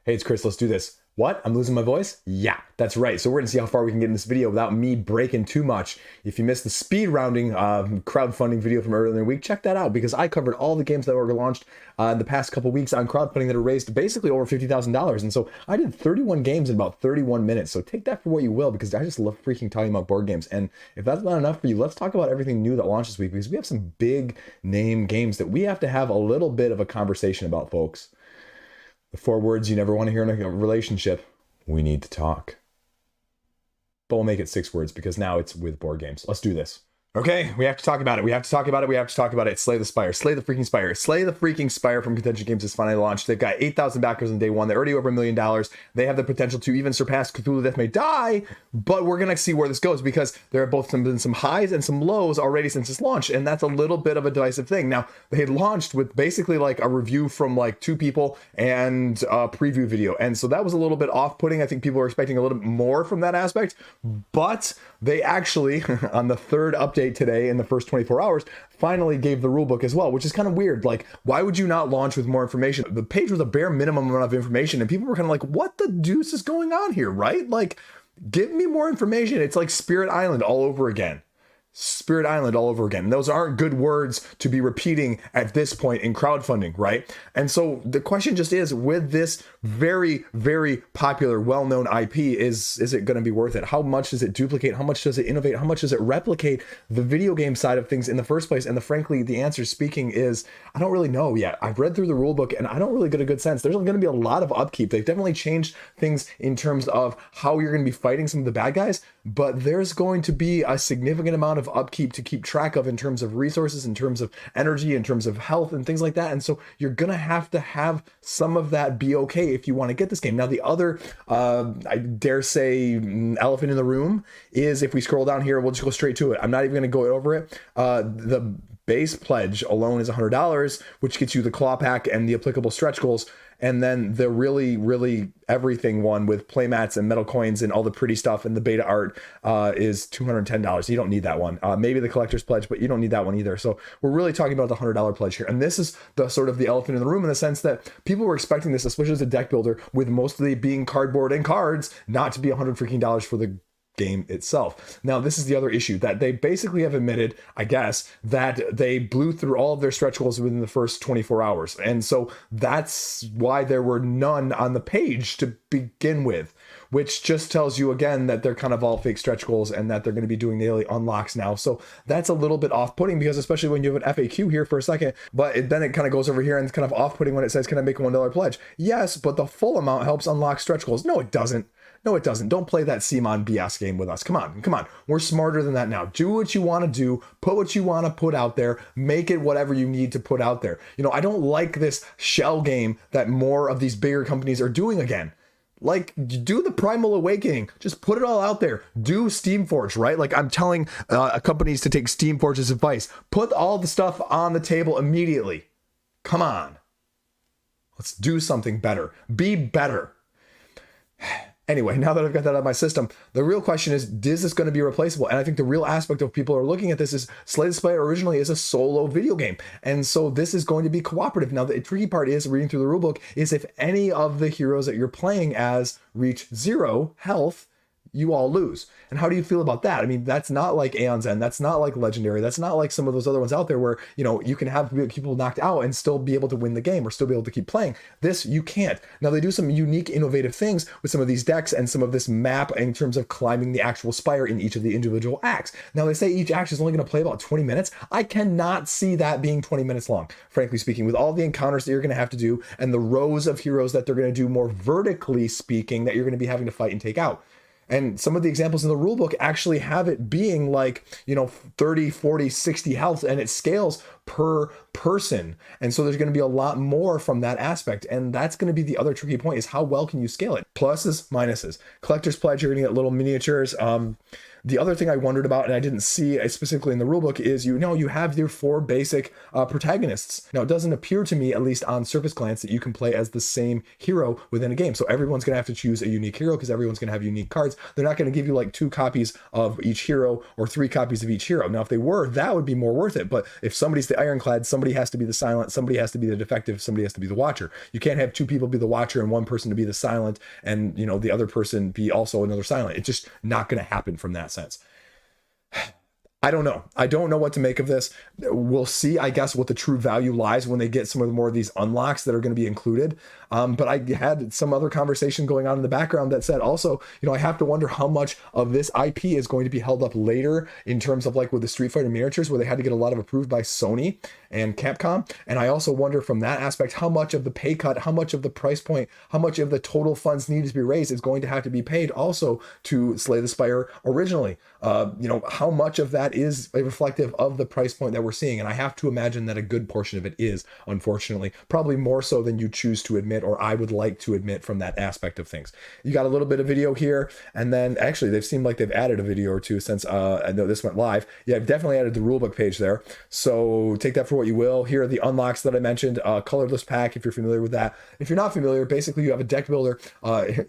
Hey, it's Chris, let's do this. What? I'm losing my voice? Yeah, that's right. So we're gonna see how far we can get in this video without me breaking too much. If you missed the speed rounding crowdfunding video from earlier in the week, check that out because I covered all the games that were launched in the past couple weeks on crowdfunding that have raised basically over $50,000. And so I did 31 games in about 31 minutes. So take that for what you will, because I just love freaking talking about board games. And if that's not enough for you, let's talk about everything new that launched this week, because we have some big name games that we have to have a little bit of a conversation about, folks. The 4 words you never want to hear in a relationship: we need to talk. But we'll make it 6 words because now it's with board games. Let's do this. Okay, we have to talk about it. We have to talk about it. We have to talk about it. Slay the Spire. Slay the freaking Spire. Slay the freaking Spire from Contention Games is finally launched. They've got 8,000 backers on day 1. They're already over $1 million. They have the potential to even surpass Cthulhu Death May Die, but we're going to see where this goes because there have both been some highs and some lows already since it's launched, and that's a little bit of a divisive thing. Now, they launched with basically like a review from like 2 people and a preview video, and so that was a little bit off-putting. I think people were expecting a little bit more from that aspect, but they actually, on the 3rd update today in the first 24 hours, finally gave the rulebook as well, which is kind of weird. Like, why would you not launch with more information? The page was a bare minimum amount of information, and people were kind of like, what the deuce is going on here, right? Like, give me more information. It's like Spirit Island all over again. Spirit Island all over again. And those aren't good words to be repeating at this point in crowdfunding, right? And so the question just is, with this very, very popular, well-known IP, is it going to be worth it? How much does it duplicate? How much does it innovate? How much does it replicate the video game side of things in the first place? And frankly, the answer speaking is, I don't really know yet. I've read through the rulebook and I don't really get a good sense. There's going to be a lot of upkeep. They've definitely changed things in terms of how you're going to be fighting some of the bad guys, but there's going to be a significant amount of upkeep to keep track of in terms of resources, in terms of energy, in terms of health and things like that. And so you're gonna have to have some of that be okay if you want to get this game. Now, the other I dare say elephant in the room is, if we scroll down here, we'll just go straight to it. I'm not even gonna go over it. The base pledge alone is $100, which gets you the claw pack and the applicable stretch goals. And then the really, really everything one with playmats and metal coins and all the pretty stuff and the beta art is $210. You don't need that one. Maybe the collector's pledge, but you don't need that one either. So we're really talking about the $100 pledge here. And this is the sort of the elephant in the room, in the sense that people were expecting this, especially as a deck builder, with mostly being cardboard and cards, not to be $100 freaking for the game itself. Now, this is the other issue, that they basically have admitted, I guess, that they blew through all of their stretch goals within the first 24 hours. And so that's why there were none on the page to begin with, which just tells you again that they're kind of all fake stretch goals and that they're going to be doing daily unlocks now. So that's a little bit off-putting, because especially when you have an FAQ here for a second, but then it kind of goes over here and it's kind of off-putting when it says, can I make a $1 pledge? Yes, but the full amount helps unlock stretch goals. No, it doesn't. No, it doesn't. Don't play that CMON BS game with us. Come on. We're smarter than that now. Do what you want to do. Put what you want to put out there. Make it whatever you need to put out there. You know, I don't like this shell game that more of these bigger companies are doing again. Like, do the Primal Awakening. Just put it all out there. Do Steamforge, right? Like, I'm telling companies to take Steamforge's advice. Put all the stuff on the table immediately. Come on. Let's do something better. Be better. Anyway, now that I've got that out of my system, the real question is this going to be replaceable? And I think the real aspect of people are looking at this is Slay the Spire originally is a solo video game. And so this is going to be cooperative. Now, the tricky part is, reading through the rulebook, is if any of the heroes that you're playing as reach 0 health, you all lose. And how do you feel about that? I mean, that's not like Aeon's End. That's not like Legendary. That's not like some of those other ones out there where, you know, you can have people knocked out and still be able to win the game or still be able to keep playing. This, you can't. Now, they do some unique, innovative things with some of these decks and some of this map in terms of climbing the actual spire in each of the individual acts. Now, they say each act is only going to play about 20 minutes. I cannot see that being 20 minutes long, frankly speaking, with all the encounters that you're going to have to do and the rows of heroes that they're going to do, more vertically speaking, that you're going to be having to fight and take out. And some of the examples in the rulebook actually have it being like, you know, 30, 40, 60 health, and it scales per person. And so there's going to be a lot more from that aspect. And that's going to be the other tricky point, is how well can you scale it? Pluses, minuses. Collector's Pledge, you're going to get little miniatures. The other thing I wondered about, and I didn't see specifically in the rulebook, is you have your 4 basic protagonists. Now, it doesn't appear to me, at least on surface glance, that you can play as the same hero within a game. So everyone's going to have to choose a unique hero because everyone's going to have unique cards. They're not going to give you like 2 copies of each hero or 3 copies of each hero. Now, if they were, that would be more worth it. But if somebody's ironclad. Somebody has to be the silent, somebody has to be the defective, somebody has to be the watcher. You can't have two people be the watcher and one person to be the silent and, you know, the other person be also another silent. It's just not going to happen from that sense. I don't know. I don't know what to make of this. We'll see, I guess, what the true value lies when they get some of the more of these unlocks that are going to be included. But I had some other conversation going on in the background that said also, you know, I have to wonder how much of this IP is going to be held up later in terms of like with the Street Fighter miniatures, where they had to get a lot of approved by Sony and Capcom. And I also wonder from that aspect, how much of the pay cut, how much of the price point, how much of the total funds needed to be raised is going to have to be paid also to Slay the Spire originally. You know, how much of that is reflective of the price point that we're seeing. And I have to imagine that a good portion of it is, unfortunately, probably more so than you choose to admit, or I would like to admit from that aspect of things. You got a little bit of video here, and then actually they've seemed like they've added a video or two since I know this went live. Yeah, I've definitely added the rulebook page there. So take that for what you will. Here are the unlocks that I mentioned. Colorless pack, if you're familiar with that. If you're not familiar, basically you have a deck builder.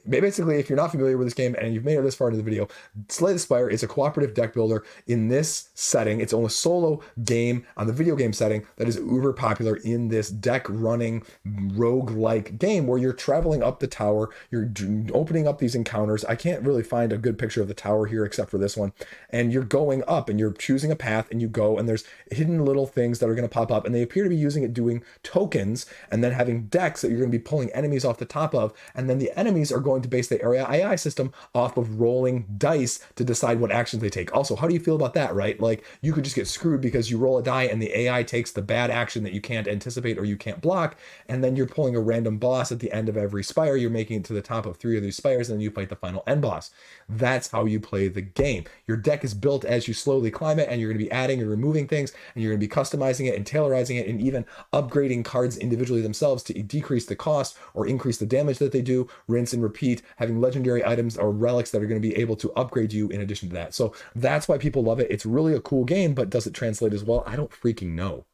Basically, if you're not familiar with this game and you've made it this far into the video, Slay the Spire is a cooperative deck builder in this setting. It's only a solo game on the video game setting that is uber popular in this deck running rogue-like game where you're traveling up the tower, you're opening up these encounters. I can't really find a good picture of the tower here except for this one. And you're going up and you're choosing a path and you go, and there's hidden little things that are going to pop up, and they appear to be using it doing tokens and then having decks that you're going to be pulling enemies off the top of, and then the enemies are going to base the area AI system off of rolling dice to decide what actions they take. Also, how do you feel about that, right? Like, you could just get screwed because you roll a die and the AI takes the bad action that you can't anticipate or you can't block, and then you're pulling a random boss at the end of every spire. You're making it to the top of 3 of these spires, and then you fight the final end boss. That's how you play the game. Your deck is built as you slowly climb it, and you're going to be adding and removing things, and you're going to be customizing it and tailorizing it, and even upgrading cards individually themselves to decrease the cost or increase the damage that they do, rinse and repeat, having legendary items or relics that are going to be able to upgrade you in addition to that. So that's why people love it. It's really a cool game, but does it translate as well? I don't freaking know.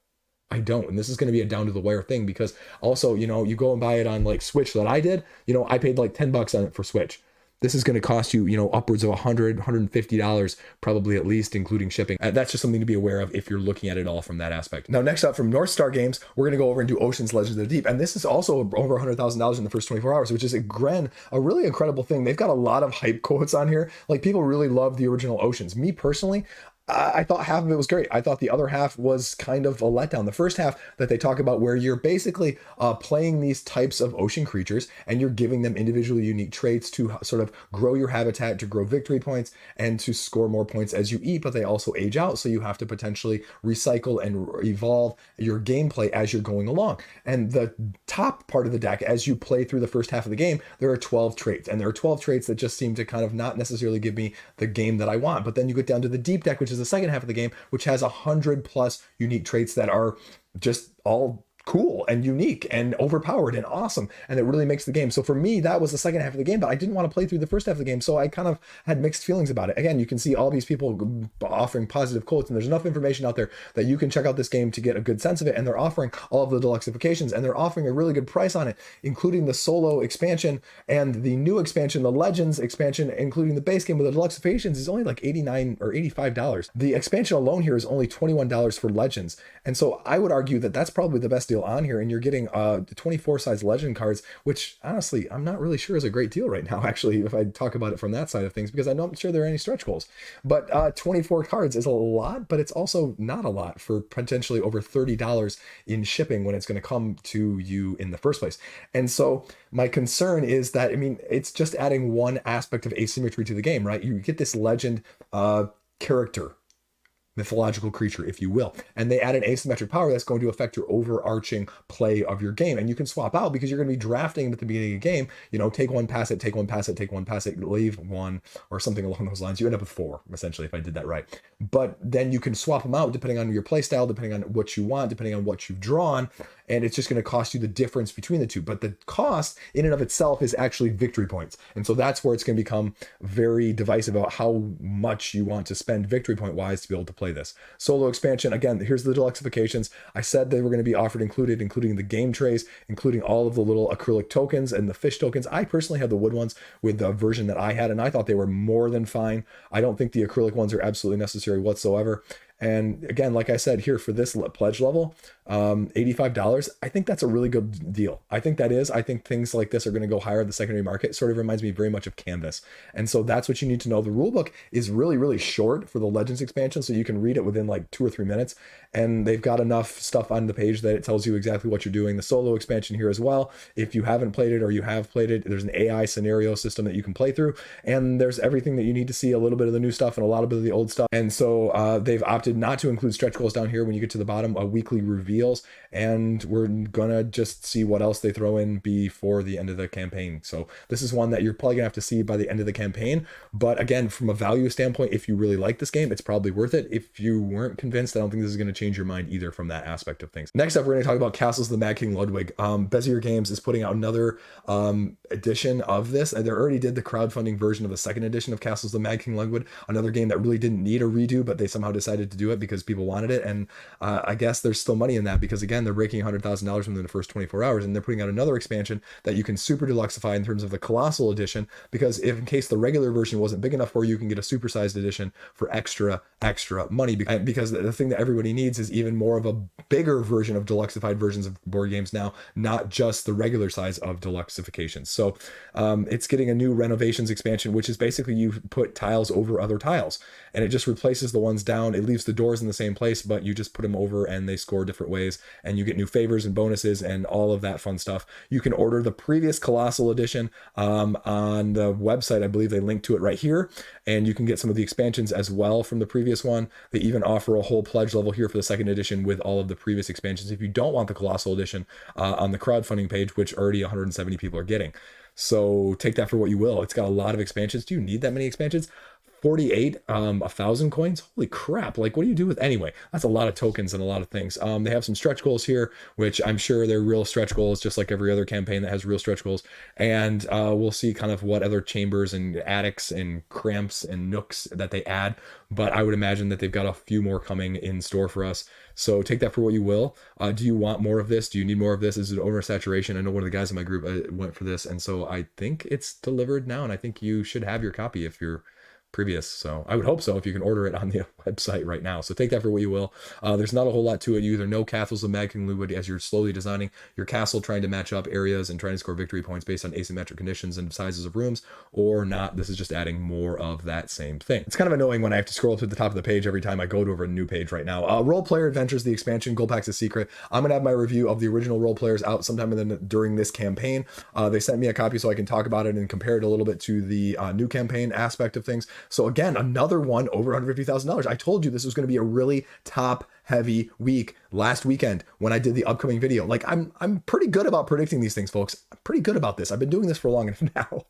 I don't. And this is going to be a down to the wire thing, because also, you know, you go and buy it on like Switch that I did, you know, I paid like $10 on it for Switch. This is going to cost you, you know, upwards of $100, $150, probably at least, including shipping. That's just something to be aware of if you're looking at it all from that aspect. Now, next up from North Star Games, we're going to go over and do Ocean's Legends of the Deep. And this is also over $100,000 in the first 24 hours, which is, a really incredible thing. They've got a lot of hype quotes on here. Like, people really love the original Oceans. Me personally, I thought half of it was great. I thought the other half was kind of a letdown. The first half that they talk about, where you're basically playing these types of ocean creatures and you're giving them individually unique traits to sort of grow your habitat, to grow victory points, and to score more points as you eat, but they also age out. So you have to potentially recycle and evolve your gameplay as you're going along. And the top part of the deck, as you play through the first half of the game, there are 12 traits. And there are 12 traits that just seem to kind of not necessarily give me the game that I want. But then you get down to the deep deck, which is the second half of the game, which has 100+ unique traits that are just all cool and unique and overpowered and awesome, and it really makes the game. So for me, that was the second half of the game, but I didn't want to play through the first half of the game, so I kind of had mixed feelings about it. Again, you can see all these people offering positive quotes, and there's enough information out there that you can check out this game to get a good sense of it, and they're offering all of the deluxifications, and they're offering a really good price on it, including the solo expansion and the new expansion, the Legends expansion, including the base game with the deluxifications, is only like $89 or $85. The expansion alone here is only $21 for Legends, and so I would argue that that's probably the best deal on here, and you're getting 24 size legend cards, which honestly I'm not really sure is a great deal right now, actually, if I talk about it from that side of things, because I'm not sure there are any stretch goals. But 24 cards is a lot, but it's also not a lot for potentially over $30 in shipping when it's going to come to you in the first place. And so my concern is that, I mean, it's just adding one aspect of asymmetry to the game, right? You get this legend character, mythological creature, if you will, and they add an asymmetric power that's going to affect your overarching play of your game. And you can swap out, because you're going to be drafting at the beginning of the game, you know, take one, pass it, take one, pass it, take one, pass it, leave one, or something along those lines. You end up with 4, essentially, if I did that right. But then you can swap them out depending on your play style, depending on what you want, depending on what you've drawn, and it's just going to cost you the difference between the two. But the cost in and of itself is actually victory points. And so that's where it's going to become very divisive about how much you want to spend victory point wise to be able to play this. Solo expansion, again, here's the deluxifications. I said they were going to be offered included, including the game trays, including all of the little acrylic tokens and the fish tokens. I personally had the wood ones with the version that I had, and I thought they were more than fine. I don't think the acrylic ones are absolutely necessary whatsoever. And again, like I said here, for this pledge level, $85, I think that's a really good deal. I think that is. I think things like this are going to go higher in the secondary market. It sort of reminds me very much of Canvas. And so that's what you need to know. The rulebook is really, really short for the Legends expansion, so you can read it within like 2 or 3 minutes. And they've got enough stuff on the page that it tells you exactly what you're doing. The solo expansion here as well. If you haven't played it or you have played it, there's an AI scenario system that you can play through. And there's everything that you need to see, a little bit of the new stuff and a lot of the old stuff. And so they've opted not to include stretch goals down here when you get to the bottom, weekly reveals. And we're gonna just see what else they throw in before the end of the campaign. So this is one that you're probably gonna have to see by the end of the campaign. But again, from a value standpoint, if you really like this game, it's probably worth it. If you weren't convinced, I don't think this is gonna change your mind either from that aspect of things. Next up, we're gonna talk about Castles of the Mad King Ludwig. Bezier Games is putting out another edition of this, and they already did the crowdfunding version of the second edition of Castles of the Mad King Ludwig, another game that really didn't need a redo, but they somehow decided to do it because people wanted it. And I guess there's still money in that, because again, they're breaking $100,000 within the first 24 hours, and they're putting out another expansion that you can super deluxify in terms of the colossal edition, because if in case the regular version wasn't big enough for you, you can get a supersized edition for extra money, because the thing that everybody needs is even more of a bigger version of deluxified versions of board games now, not just the regular size of deluxifications. So it's getting a new Renovations expansion, which is basically you put tiles over other tiles, and it just replaces the ones down. It leaves the doors in the same place, but you just put them over and they score different ways, and you get new favors and bonuses and all of that fun stuff. You can order the previous Colossal edition on the website. I believe they link to it right here, and you can get some of the expansions as well from the previous one. They even offer a whole pledge level here for the second edition with all of the previous expansions if you don't want the Colossal edition on the crowdfunding page, which already 170 people are getting. So take that for what you will. It's got a lot of expansions. Do you need that many expansions? 48, 1,000 coins. Holy crap. Like, what do you do with, anyway, that's a lot of tokens and a lot of things. They have some stretch goals here, which I'm sure they're real stretch goals, just like every other campaign that has real stretch goals. And we'll see kind of what other chambers and attics and cramps and nooks that they add. But I would imagine that they've got a few more coming in store for us. So take that for what you will. Do you want more of this? Do you need more of this? Is it oversaturation? I know one of the guys in my group went for this, and so I think it's delivered now, and I think you should have your copy if you're previous. So I would hope so if you can order it on the website right now. So take that for what you will. There's not a whole lot to it. You either know Castles of Mad King Ludwig as you're slowly designing your castle, trying to match up areas and trying to score victory points based on asymmetric conditions and sizes of rooms, or not. This is just adding more of that same thing. It's kind of annoying when I have to scroll to the top of the page every time I go to over a new page right now. Role Player Adventures, the expansion, Gulpax is Secret. I'm going to have my review of the original role players out sometime during this campaign. They sent me a copy so I can talk about it and compare it a little bit to the new campaign aspect of things. So again, another one over $150,000. I told you this was going to be a really top heavy week last weekend when I did the upcoming video. Like, I'm pretty good about predicting these things, folks. I'm pretty good about this. I've been doing this for long enough now.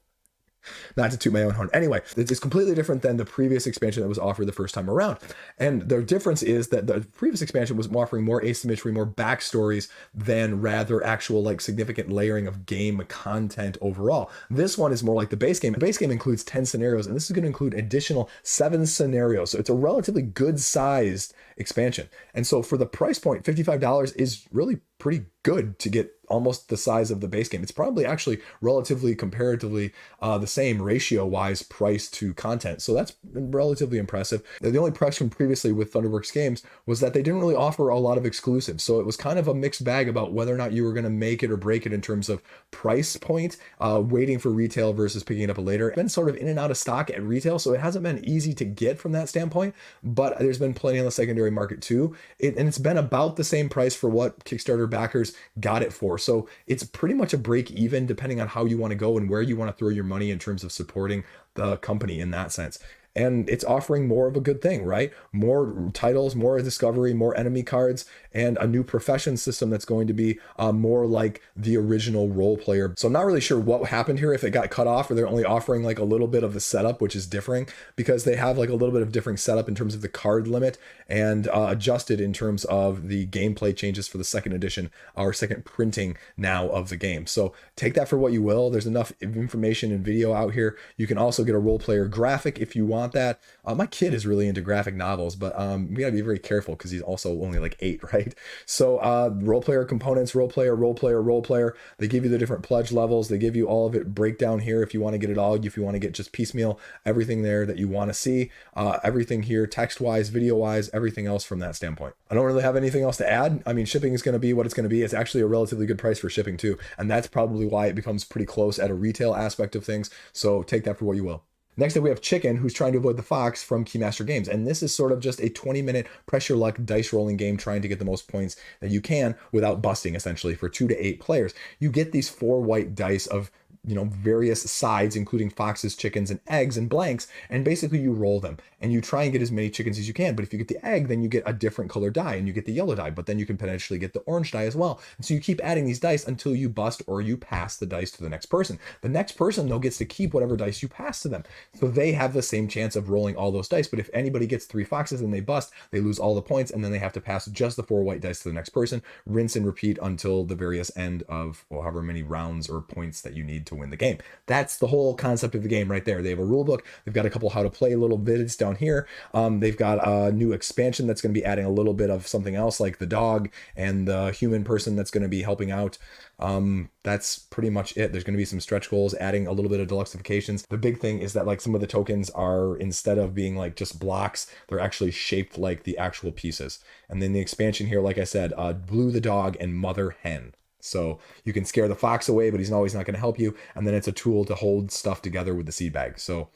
Not to toot my own horn. Anyway, it's completely different than the previous expansion that was offered the first time around. And the difference is that the previous expansion was offering more asymmetry, more backstories than rather actual like significant layering of game content overall. This one is more like the base game. The base game includes 10 scenarios, and this is going to include additional 7 scenarios. So it's a relatively good sized expansion. And so for the price point, $55 is really pretty good to get almost the size of the base game. It's probably actually relatively comparatively the same ratio wise price to content. So that's relatively impressive. The only press from previously with Thunderworks Games was that they didn't really offer a lot of exclusives. So it was kind of a mixed bag about whether or not you were going to make it or break it in terms of price point, waiting for retail versus picking it up later. It's been sort of in and out of stock at retail, so it hasn't been easy to get from that standpoint, but there's been plenty on the secondary market too. And it's been about the same price for what Kickstarter backers got it for. So it's pretty much a break even depending on how you want to go and where you want to throw your money in terms of supporting the company in that sense. And it's offering more of a good thing, right? More titles, more discovery, more enemy cards, and a new profession system that's going to be more like the original role player. So I'm not really sure what happened here, if it got cut off or they're only offering like a little bit of the setup, which is differing, because they have like a little bit of differing setup in terms of the card limit and adjusted in terms of the gameplay changes for the second edition or second printing now of the game. So take that for what you will. There's enough information and video out here. You can also get a role player graphic if you want. want that. My kid is really into graphic novels, but we gotta be very careful because he's also only like 8, right? So role player components, role player. They give you the different pledge levels. They give you all of it breakdown here if you want to get it all, if you want to get just piecemeal, everything there that you want to see, everything here text-wise, video-wise, everything else from that standpoint. I don't really have anything else to add. I mean, shipping is going to be what it's going to be. It's actually a relatively good price for shipping too, and that's probably why it becomes pretty close at a retail aspect of things. So take that for what you will. Next up, we have Chicken, who's trying to avoid the fox from Keymaster Games. And this is sort of just a 20-minute press your luck dice rolling game trying to get the most points that you can without busting, essentially, for 2 to 8 players. You get these 4 white dice of various sides, including foxes, chickens, and eggs and blanks, and basically you roll them and you try and get as many chickens as you can. But if you get the egg, then you get a different color die and you get the yellow die, but then you can potentially get the orange die as well. And so you keep adding these dice until you bust or you pass the dice to the next person. The next person, though, gets to keep whatever dice you pass to them. So they have the same chance of rolling all those dice. But if anybody gets 3 foxes and they bust, they lose all the points, and then they have to pass just the 4 white dice to the next person, rinse and repeat until the various end of however many rounds or points that you need to win the game. That's the whole concept of the game right there. They have a rule book. They've got a couple how to play little vids down here. They've got a new expansion that's going to be adding a little bit of something else, like the dog and the human person that's going to be helping out. That's pretty much it. There's going to be some stretch goals, adding a little bit of deluxeifications. The big thing is that like some of the tokens are, instead of being like just blocks, they're actually shaped like the actual pieces. And then the expansion here, like I said, Blue the dog and Mother Hen. So you can scare the fox away, but he's always not going to help you. And then it's a tool to hold stuff together with the seed bag. So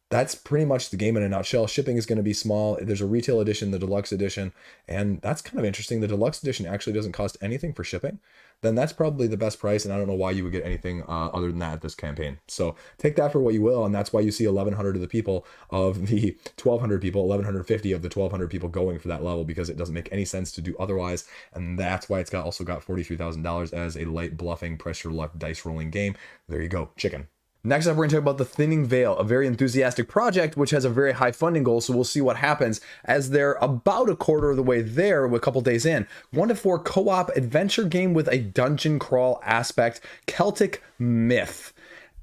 that's pretty much the game in a nutshell. Shipping is going to be small. There's a retail edition, the deluxe edition, and that's kind of interesting. The deluxe edition actually doesn't cost anything for shipping. Then that's probably the best price, and I don't know why you would get anything other than that at this campaign. So take that for what you will, and that's why you see 1,100 of the people of the 1,200 people, 1,150 of the 1,200 people going for that level, because it doesn't make any sense to do otherwise, and that's why it's also got $43,000 as a light bluffing, press your luck, dice rolling game. There you go, Chicken. Next up, we're going to talk about The Thinning Veil, a very enthusiastic project which has a very high funding goal, so we'll see what happens as they're about a quarter of the way there, a couple days in. 1 to 4 co-op adventure game with a dungeon crawl aspect, Celtic myth.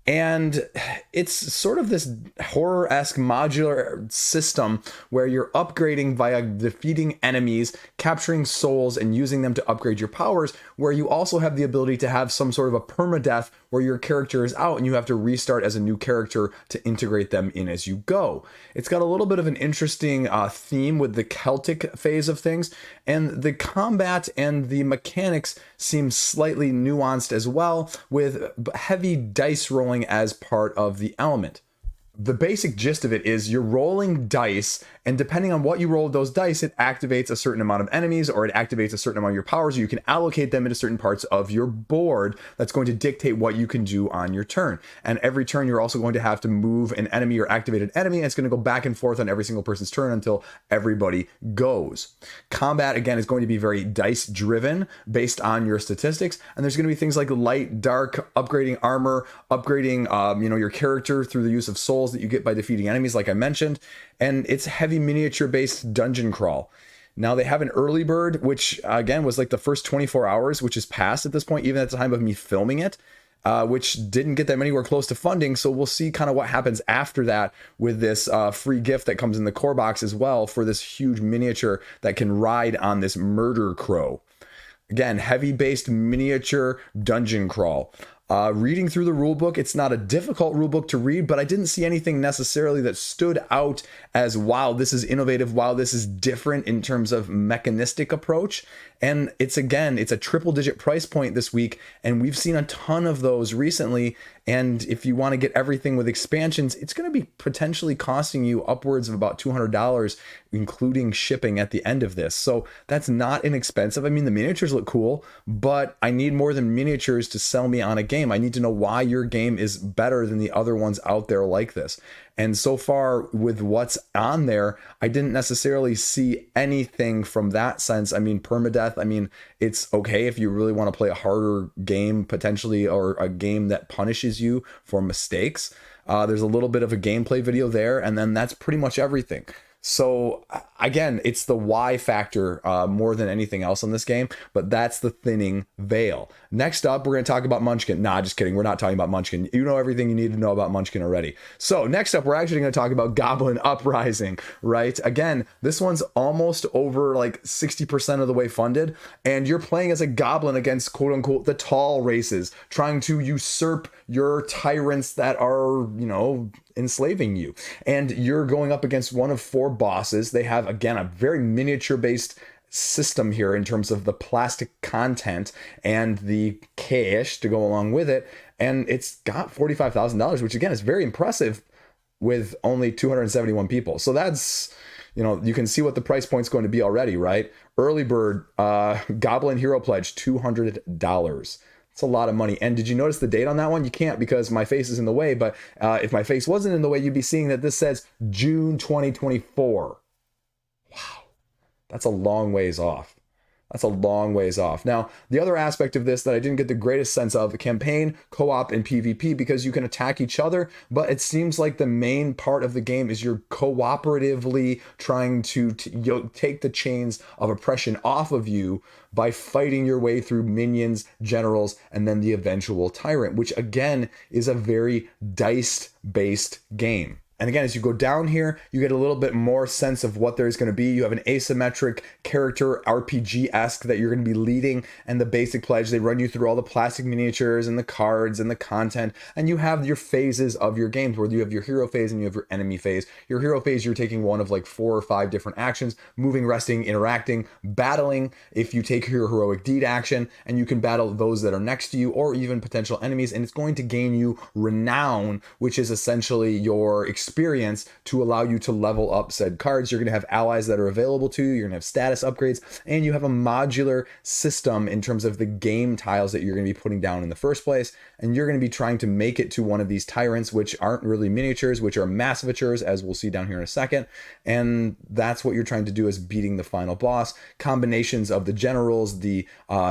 And it's sort of this horror-esque modular system where you're upgrading via defeating enemies, capturing souls, and using them to upgrade your powers, where you also have the ability to have some sort of a permadeath where your character is out and you have to restart as a new character to integrate them in as you go. It's got a little bit of an interesting theme with the Celtic phase of things, and the combat and the mechanics seem slightly nuanced as well, with heavy dice rolling as part of the element. The basic gist of it is you're rolling dice, and depending on what you roll with those dice, it activates a certain amount of enemies, or it activates a certain amount of your powers, or you can allocate them into certain parts of your board that's going to dictate what you can do on your turn. And every turn you're also going to have to move an enemy or activate an enemy, and it's going to go back and forth on every single person's turn until everybody goes. Combat, again, is going to be very dice driven based on your statistics, and there's going to be things like light, dark, upgrading armor, upgrading your character through the use of souls that you get by defeating enemies, like I mentioned, and it's heavy miniature based dungeon crawl. Now they have an early bird, which again was like the first 24 hours, which is past at this point, even at the time of me filming it, which didn't get them anywhere close to funding. So we'll see kind of what happens after that with this free gift that comes in the core box as well for this huge miniature that can ride on this murder crow. Again, heavy based miniature dungeon crawl. Reading through the rulebook, it's not a difficult rulebook to read, but I didn't see anything necessarily that stood out as, wow, this is innovative, wow, this is different in terms of mechanistic approach. And it's a triple digit price point this week, and we've seen a ton of those recently. And if you want to get everything with expansions, it's going to be potentially costing you upwards of about $200, including shipping at the end of this. So that's not inexpensive. I mean, the miniatures look cool, but I need more than miniatures to sell me on a game. I need to know why your game is better than the other ones out there like this. And so far with what's on there, I didn't necessarily see anything from that sense. I mean, permadeath, it's okay if you really want to play a harder game potentially, or a game that punishes you for mistakes. There's a little bit of a gameplay video there, and then that's pretty much everything. So again, it's the why factor more than anything else in this game, but that's the thinning veil. Next up, we're going to talk about Munchkin. Nah, just kidding. We're not talking about Munchkin. You know everything you need to know about Munchkin already. So next up, we're actually going to talk about Gobling Uprising, right? Again, this one's almost over like 60% of the way funded, and you're playing as a goblin against quote unquote the tall races, trying to usurp your tyrants that are, you know, enslaving you. And you're going up against one of 4 bosses. They have, again, a very miniature based system here in terms of the plastic content and the cash to go along with it. And it's got $45,000, which again is very impressive with only 271 people. So that's, you know, you can see what the price point's going to be already, right? Early bird, Goblin Hero Pledge, $200. It's a lot of money. And did you notice the date on that one? You can't because my face is in the way, but if my face wasn't in the way, you'd be seeing that this says June 2024. Wow. That's a long ways off. That's a long ways off. Now, the other aspect of this that I didn't get the greatest sense of, campaign, co-op, and PvP, because you can attack each other, but it seems like the main part of the game is you're cooperatively trying to take the chains of oppression off of you by fighting your way through minions, generals, and then the eventual tyrant, which again is a very dice-based game. And again, as you go down here, you get a little bit more sense of what there's going to be. You have an asymmetric character, RPG-esque, that you're going to be leading, and the basic pledge, they run you through all the plastic miniatures and the cards and the content, and you have your phases of your games where you have your hero phase and you have your enemy phase. Your hero phase, you're taking one of like 4 or 5 different actions: moving, resting, interacting, battling, if you take your heroic deed action, and you can battle those that are next to you or even potential enemies, and it's going to gain you renown, which is essentially your experience to allow you to level up said cards. You're going to have allies that are available to you. You're going to have status upgrades, and you have a modular system in terms of the game tiles that you're going to be putting down in the first place. And you're going to be trying to make it to one of these tyrants, which aren't really miniatures, which are massivatures, as we'll see down here in a second. And that's what you're trying to do, is beating the final boss. Combinations of the generals, the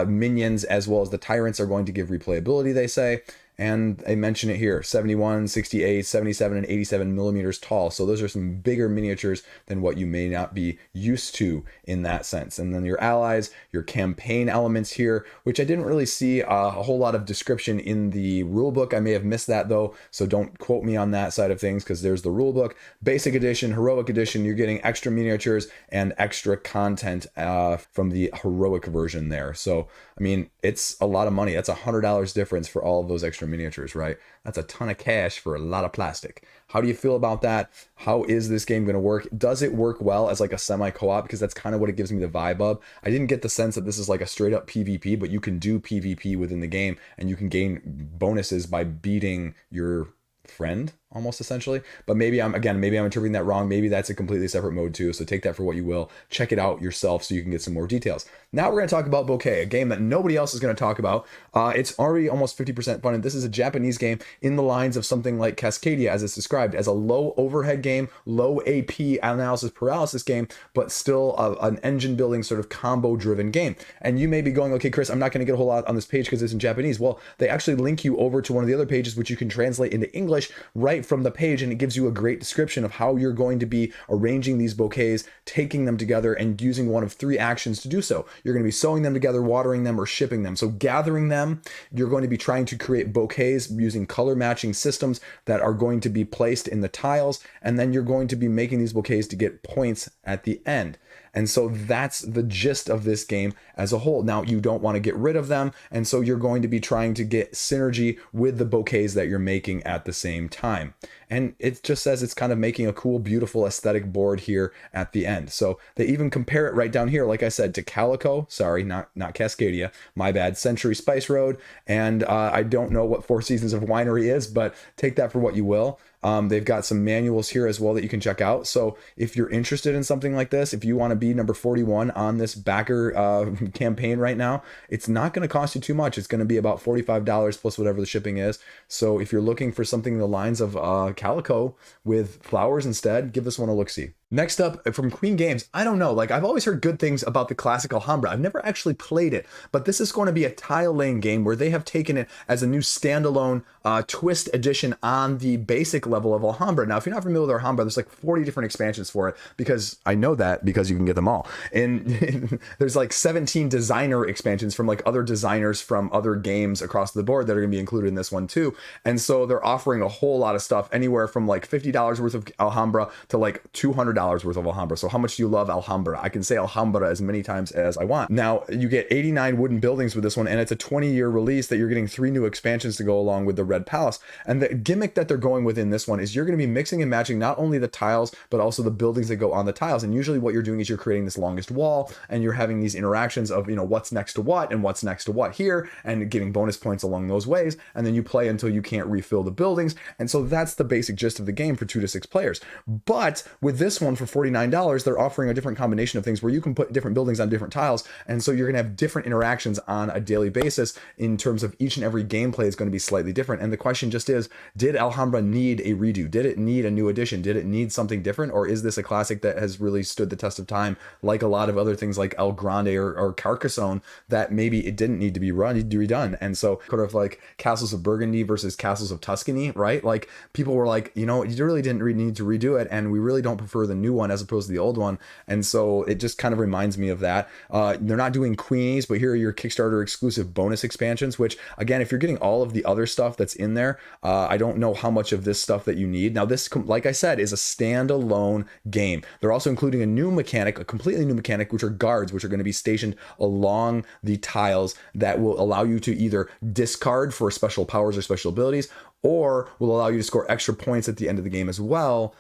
minions, as well as the tyrants are going to give replayability, they say. And they mention it here, 71, 68, 77, and 87 millimeters tall. So those are some bigger miniatures than what you may not be used to in that sense. And then your allies, your campaign elements here, which I didn't really see a whole lot of description in the rulebook. I may have missed that though, so don't quote me on that side of things, because there's the rulebook. Basic edition, heroic edition, you're getting extra miniatures and extra content from the heroic version there. So, I mean, it's a lot of money. That's $100 difference for all of those extra miniatures, right? That's a ton of cash for a lot of plastic. How do you feel about that? How is this game going to work? Does it work well as like a semi co-op? Because that's kind of what it gives me the vibe of. I didn't get the sense that this is like a straight up PvP, but you can do PvP within the game, and you can gain bonuses by beating your friend, almost essentially. But maybe I'm interpreting that wrong. Maybe that's a completely separate mode too. So take that for what you will. Check it out yourself so you can get some more details. Now we're going to talk about Bouquet, a game that nobody else is going to talk about. It's already almost 50% funded. This is a Japanese game in the lines of something like Cascadia, as it's described, as a low overhead game, low AP analysis paralysis game, but still an engine building sort of combo driven game. And you may be going, okay, Chris, I'm not going to get a whole lot on this page because it's in Japanese. Well, they actually link you over to one of the other pages, which you can translate into English right from the page, and it gives you a great description of how you're going to be arranging these bouquets, taking them together, and using one of 3 actions to do so. You're going to be sewing them together, watering them, or shipping them. So gathering them, you're going to be trying to create bouquets using color matching systems that are going to be placed in the tiles, and then you're going to be making these bouquets to get points at the end. And so that's the gist of this game as a whole. Now, you don't want to get rid of them, and so you're going to be trying to get synergy with the bouquets that you're making at the same time. And it just says it's kind of making a cool, beautiful aesthetic board here at the end. So they even compare it right down here, like I said, to Calico. Sorry, not Cascadia. My bad. Century Spice Road. And I don't know what Four Seasons of Winery is, but take that for what you will. They've got some manuals here as well that you can check out. So if you're interested in something like this, if you want to be number 41 on this backer campaign right now, it's not going to cost you too much. It's going to be about $45 plus whatever the shipping is. So if you're looking for something in the lines of Calico with flowers instead, give this one a look-see. Next up from Queen Games, I don't know, like I've always heard good things about the classic Alhambra. I've never actually played it, but this is going to be a tile laying game where they have taken it as a new standalone twist edition on the basic level of Alhambra. Now, if you're not familiar with Alhambra, there's like 40 different expansions for it, because I know that because you can get them all. And there's like 17 designer expansions from like other designers from other games across the board that are going to be included in this one too. And so they're offering a whole lot of stuff, anywhere from like $50 worth of Alhambra to like $200 worth of Alhambra. So how much do you love Alhambra? I can say Alhambra as many times as I want. Now, you get 89 wooden buildings with this one, and it's a 20-year release that you're getting 3 new expansions to go along with the Red Palace. And the gimmick that they're going with in this one is you're going to be mixing and matching not only the tiles, but also the buildings that go on the tiles. And usually what you're doing is you're creating this longest wall, and you're having these interactions of, you know, what's next to what and what's next to what here, and giving bonus points along those ways. And then you play until you can't refill the buildings. And so that's the basic gist of the game for 2 to 6 players. But with this one, for $49, they're offering a different combination of things where you can put different buildings on different tiles. And so you're going to have different interactions on a daily basis in terms of each and every gameplay is going to be slightly different. And the question just is, did Alhambra need a redo? Did it need a new edition? Did it need something different? Or is this a classic that has really stood the test of time, like a lot of other things like El Grande or Carcassonne, that maybe it didn't need to be redone? And so sort of like Castles of Burgundy versus Castles of Tuscany, right? Like people were like, you know, you really didn't need to redo it, and we really don't prefer the new one as opposed to the old one. And so it just kind of reminds me of that. They're not doing Queenies, but here are your Kickstarter exclusive bonus expansions, which again, if you're getting all of the other stuff that's in there, I don't know how much of this stuff that you need. Now this, like I said, is a standalone game. They're also including a new mechanic, a completely new mechanic, which are guards, which are going to be stationed along the tiles that will allow you to either discard for special powers or special abilities, or will allow you to score extra points at the end of the game as well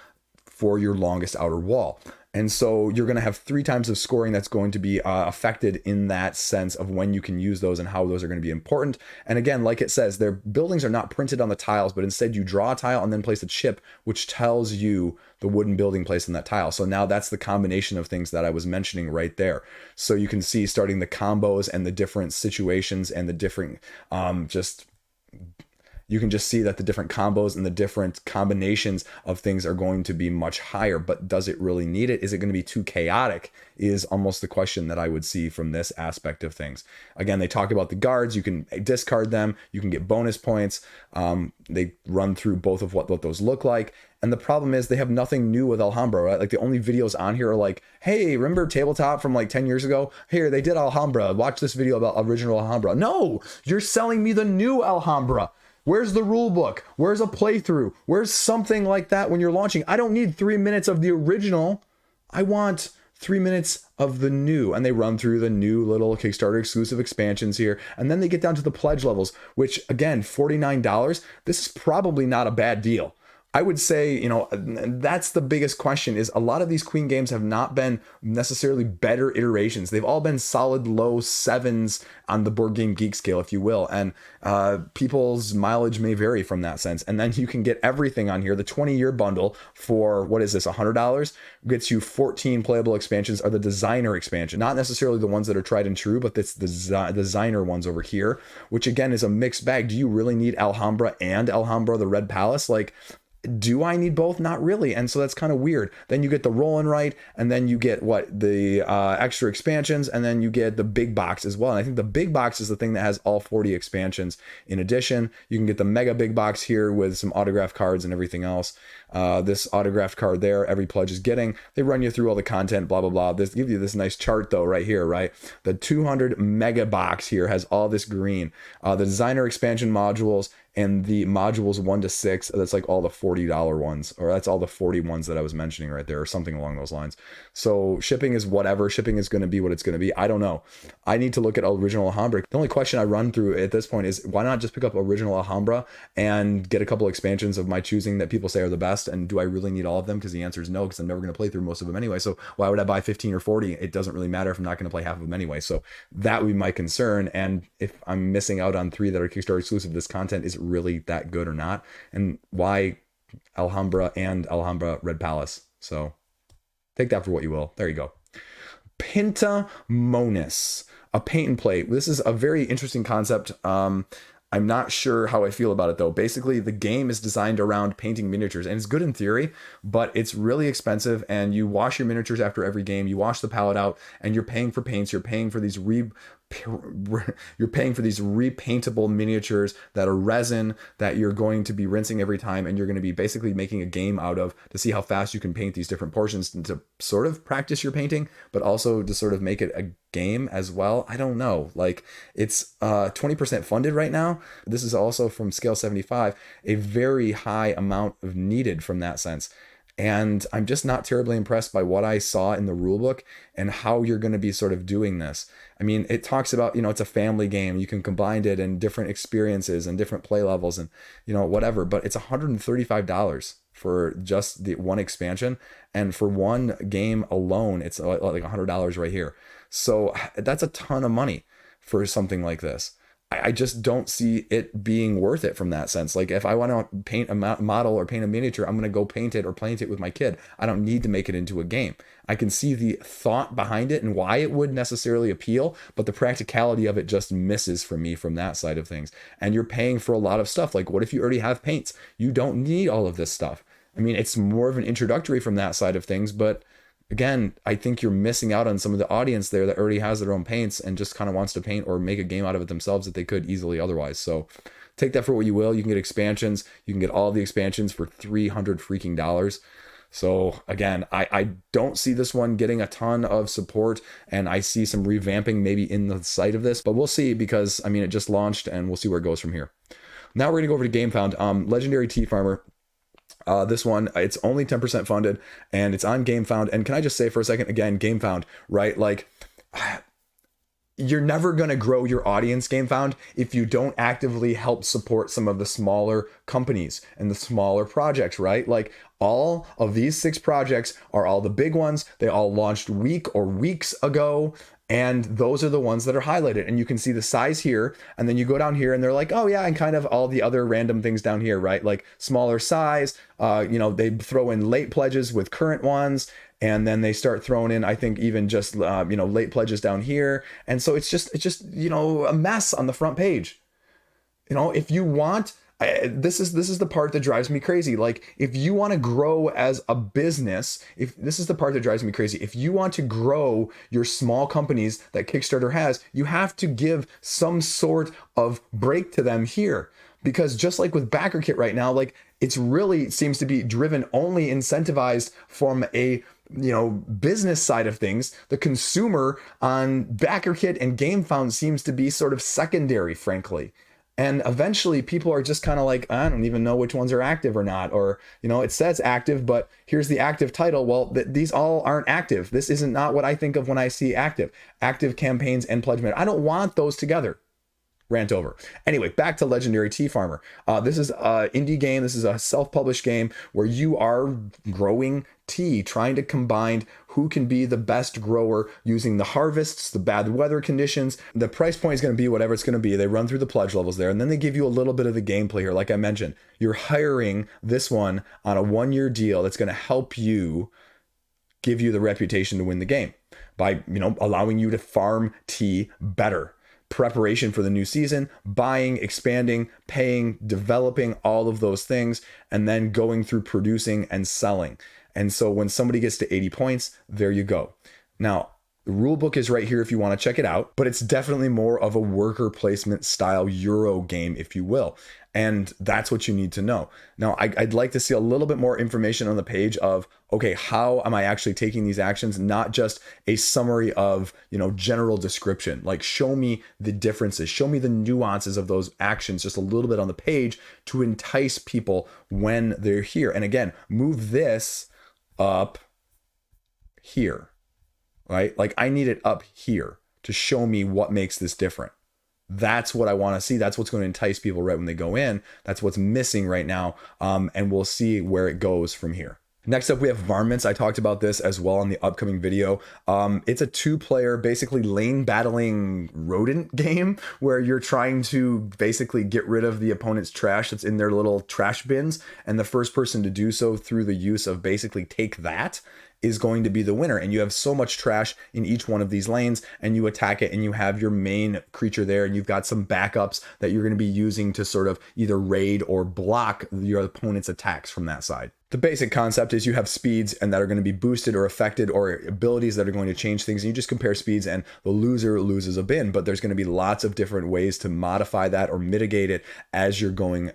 for your longest outer wall. And so you're going to have 3 times of scoring that's going to be affected in that sense of when you can use those and how those are going to be important. And again, like it says, their buildings are not printed on the tiles, but instead you draw a tile and then place a chip, which tells you the wooden building placed in that tile. So now that's the combination of things that I was mentioning right there. So you can see starting the combos and the different situations and the different you can just see that the different combos and the different combinations of things are going to be much higher. But does it really need it? Is it going to be too chaotic? Is almost the question that I would see from this aspect of things. Again, they talk about the guards. You can discard them. You can get bonus points. They run through both of what those look like. And the problem is they have nothing new with Alhambra, right? Like the only videos on here are like, hey, remember tabletop from like 10 years ago? Here, they did Alhambra. Watch this video about original Alhambra. No, you're selling me the new Alhambra. Where's the rule book? Where's a playthrough? Where's something like that when you're launching? I don't need 3 minutes of the original. I want 3 minutes of the new. And they run through the new little Kickstarter exclusive expansions here. And then they get down to the pledge levels, which again, $49. This is probably not a bad deal. I would say, you know, that's the biggest question, is a lot of these Queen games have not been necessarily better iterations. They've all been solid low 7s on the Board Game Geek scale, if you will. And people's mileage may vary from that sense. And then you can get everything on here. The 20-year bundle for, what is this, $100? Gets you 14 playable expansions, are the designer expansion. Not necessarily the ones that are tried and true, but it's the designer ones over here, which again is a mixed bag. Do you really need Alhambra and Alhambra the Red Palace? Like, do I need both? Not really. And so that's kind of weird. Then you get the roll and write, and then you get the extra expansions, and then you get the big box as well. And I think the big box is the thing that has all 40 expansions. In addition, you can get the mega big box here with some autograph cards and everything else. This autographed card there, every pledge is getting. They run you through all the content, blah, blah, blah. This give you this nice chart though, right here, right? The 200 mega box here has all this green. The designer expansion modules and the modules 1 to 6, that's like all the $40 ones, or that's all the 40 ones that I was mentioning right there, or something along those lines. So shipping is whatever. Shipping is going to be what it's going to be. I don't know. I need to look at original Alhambra. The only question I run through at this point is, why not just pick up original Alhambra and get a couple expansions of my choosing that people say are the best? And do I really need all of them? Because the answer is no, because I'm never going to play through most of them anyway. So why would I buy 15 or 40? It doesn't really matter if I'm not going to play half of them anyway. So that would be my concern. And if I'm missing out on 3 that are Kickstarter exclusive, this content is really that good or not? And why Alhambra and Alhambra Red Palace? So take that for what you will. There you go. Pintamonas, a paint and play. This is a very interesting concept. I'm not sure how I feel about it though. Basically, the game is designed around painting miniatures, and it's good in theory, but it's really expensive. And you wash your miniatures after every game. You wash the palette out, and you're paying for paints. You're paying for these repaintable miniatures that are resin that you're going to be rinsing every time, and you're going to be basically making a game out of to see how fast you can paint these different portions and to sort of practice your painting, but also to sort of make it a game as well. I don't know. Like, it's 20% funded right now. This is also from scale 75, a very high amount of needed from that sense. And I'm just not terribly impressed by what I saw in the rulebook and how you're going to be sort of doing this. I mean, it talks about, it's a family game. You can combine it in different experiences and different play levels and, whatever. But it's $135 for just the one expansion. And for one game alone, it's like $100 right here. So that's a ton of money for something like this. I just don't see it being worth it from that sense. Like, if I want to paint a model or paint a miniature, I'm going to go paint it or paint it with my kid. I don't need to make it into a game. I can see the thought behind it and why it would necessarily appeal, but the practicality of it just misses for me from that side of things. And you're paying for a lot of stuff. Like, what if you already have paints? You don't need all of this stuff. I mean, it's more of an introductory from that side of things, but again, I think you're missing out on some of the audience there that already has their own paints and just kind of wants to paint or make a game out of it themselves that they could easily otherwise. So take that for what you will. You can get expansions. You can get all the expansions for $300 freaking. So again, I don't see this one getting a ton of support, and I see some revamping maybe in the site of this, but we'll see, because I mean, it just launched and we'll see where it goes from here. Now we're gonna go over to Gamefound. Legendary Tea Farmer. This one, it's only 10% funded, and it's on Gamefound. And can I just say for a second, again, Gamefound, right? Like, you're never going to grow your audience, Gamefound, if you don't actively help support some of the smaller companies and the smaller projects, right? Like, all of these 6 projects are all the big ones. They all launched week or weeks ago. And those are the ones that are highlighted, and you can see the size here, and then you go down here and they're like, oh yeah, and kind of all the other random things down here, right? Like smaller size, they throw in late pledges with current ones, and then they start throwing in, I think, even just, late pledges down here. And so it's just, a mess on the front page. If you want, this is the part that drives me crazy. Like, if you want to grow as a business, this is the part that drives me crazy. If you want to grow your small companies that Kickstarter has, you have to give some sort of break to them here. Because just like with Backerkit right now, like, it's really seems to be driven only incentivized from a business side of things. The consumer on Backerkit and Gamefound seems to be sort of secondary, frankly. And eventually people are just kind of like, I don't even know which ones are active or not. Or, it says active, but here's the active title. Well, these all aren't active. This isn't not what I think of when I see active campaigns and pledge management. I don't want those together. Rant over. Anyway, back to Legendary Tea Farmer. This is an indie game. This is a self-published game where you are growing tea, trying to combine who can be the best grower using the harvests, the bad weather conditions. The price point is going to be whatever it's going to be. They run through the pledge levels there, and then they give you a little bit of the gameplay here. Like I mentioned, you're hiring this one on a 1-year deal that's going to help you give you the reputation to win the game by, allowing you to farm tea better. Preparation for the new season, buying, expanding, paying, developing, all of those things, and then going through producing and selling. And so when somebody gets to 80 points, there you go. Now, the rule book is right here if you want to check it out, but it's definitely more of a worker placement style Euro game, if you will. And that's what you need to know. Now, I'd like to see a little bit more information on the page of, okay, how am I actually taking these actions? Not just a summary of, general description. Like, show me the differences, show me the nuances of those actions just a little bit on the page to entice people when they're here. And again, move this up here, right? Like, I need it up here to show me what makes this different. That's what I want to see. That's what's going to entice people right when they go in. That's what's missing right now. And we'll see where it goes from here. Next up, we have Varmints. I talked about this as well in the upcoming video. It's a 2-player, basically lane battling rodent game where you're trying to basically get rid of the opponent's trash that's in their little trash bins. And the first person to do so through the use of basically take that is going to be the winner. And you have so much trash in each one of these lanes, and you attack it and you have your main creature there, and you've got some backups that you're going to be using to sort of either raid or block your opponent's attacks from that side. The basic concept is you have speeds and that are going to be boosted or affected, or abilities that are going to change things. And you just compare speeds and the loser loses a bin, but there's going to be lots of different ways to modify that or mitigate it as you're going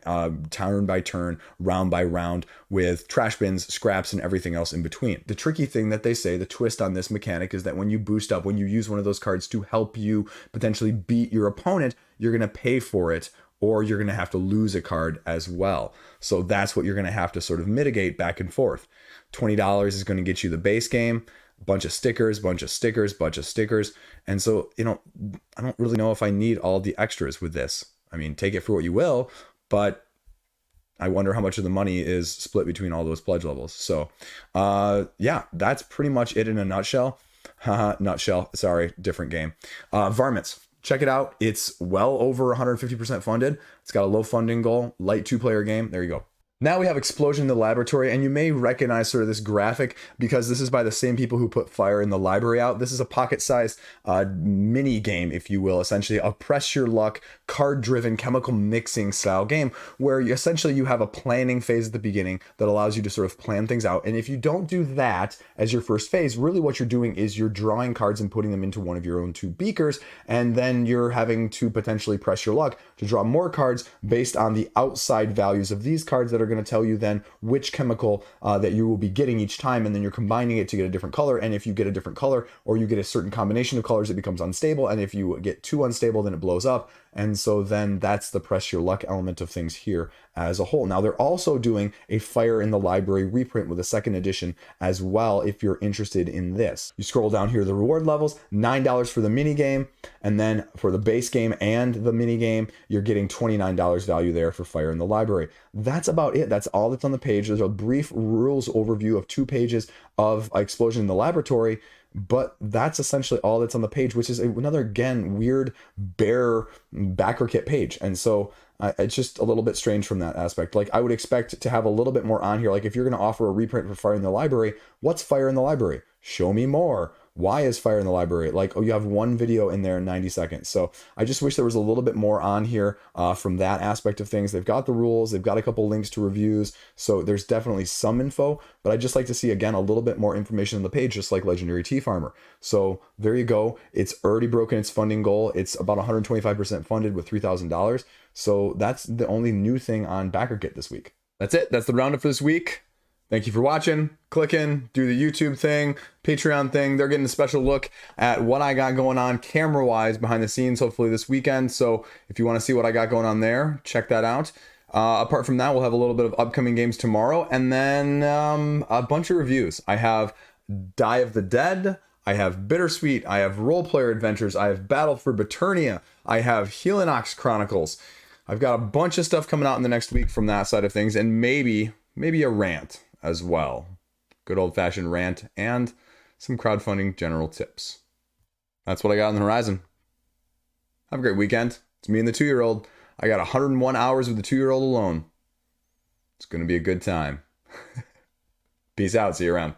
turn by turn, round by round, with trash bins, scraps, and everything else in between. The tricky thing that they say, the twist on this mechanic, is that when you boost up, when you use one of those cards to help you potentially beat your opponent, you're going to pay for it, or you're going to have to lose a card as well. So that's what you're going to have to sort of mitigate back and forth. $20 is going to get you the base game, a bunch of stickers, bunch of stickers, bunch of stickers. And so, you know, I don't really know if I need all the extras with this. I mean, take it for what you will, but I wonder how much of the money is split between all those pledge levels. So, yeah, that's pretty much it in a nutshell. Nutshell, sorry, different game. Varmints. Check it out. It's well over 150% funded. It's got a low funding goal, light 2-player game. There you go. Now we have Explosion in the Laboratory, and you may recognize sort of this graphic because this is by the same people who put Fire in the Library out. This is a pocket-sized mini game, if you will, essentially a press your luck, card-driven, chemical mixing style game where essentially you have a planning phase at the beginning that allows you to sort of plan things out. And if you don't do that as your first phase, really what you're doing is you're drawing cards and putting them into one of your own 2 beakers, and then you're having to potentially press your luck to draw more cards based on the outside values of these cards that are going to tell you then which chemical that you will be getting each time, and then you're combining it to get a different color. And if you get a different color, or you get a certain combination of colors, it becomes unstable, and if you get too unstable, then it blows up. And so then that's the press your luck element of things here as a whole. Now they're also doing a Fire in the Library reprint with a 2nd edition as well, if you're interested in this. You scroll down here, the reward levels, $9 for the mini game, and then for the base game and the mini game, you're getting $29 value there for Fire in the Library. That's about it. That's all that's on the page. There's a brief rules overview of 2 pages of Explosion in the Laboratory, but that's essentially all that's on the page, which is another, again, weird, bare Backerkit page. And so it's just a little bit strange from that aspect. Like, I would expect to have a little bit more on here. Like, if you're going to offer a reprint for Fire in the Library, what's Fire in the Library? Show me more. Why is Fire in the Library? Like, oh, you have 1 video in there in 90 seconds. So I just wish there was a little bit more on here from that aspect of things. They've got the rules. They've got a couple links to reviews. So there's definitely some info, but I'd just like to see, again, a little bit more information on the page, just like Legendary Tea Farmer. So there you go. It's already broken its funding goal. It's about 125% funded with $3,000. So that's the only new thing on Backerkit this week. That's it. That's the roundup for this week. Thank you for watching, clicking, do the YouTube thing, Patreon thing. They're getting a special look at what I got going on camera-wise behind the scenes, hopefully this weekend. So if you want to see what I got going on there, check that out. Apart from that, we'll have a little bit of upcoming games tomorrow, and then a bunch of reviews. I have Die of the Dead, I have Bittersweet, I have Role Player Adventures, I have Battle for Baturnia, I have Helinox Chronicles. I've got a bunch of stuff coming out in the next week from that side of things, and maybe a rant as well. Good old-fashioned rant and some crowdfunding general tips. That's what I got on the horizon. Have a great weekend. It's me and the 2-year-old. I got 101 hours with the 2-year-old alone. It's going to be a good time. Peace out. See you around.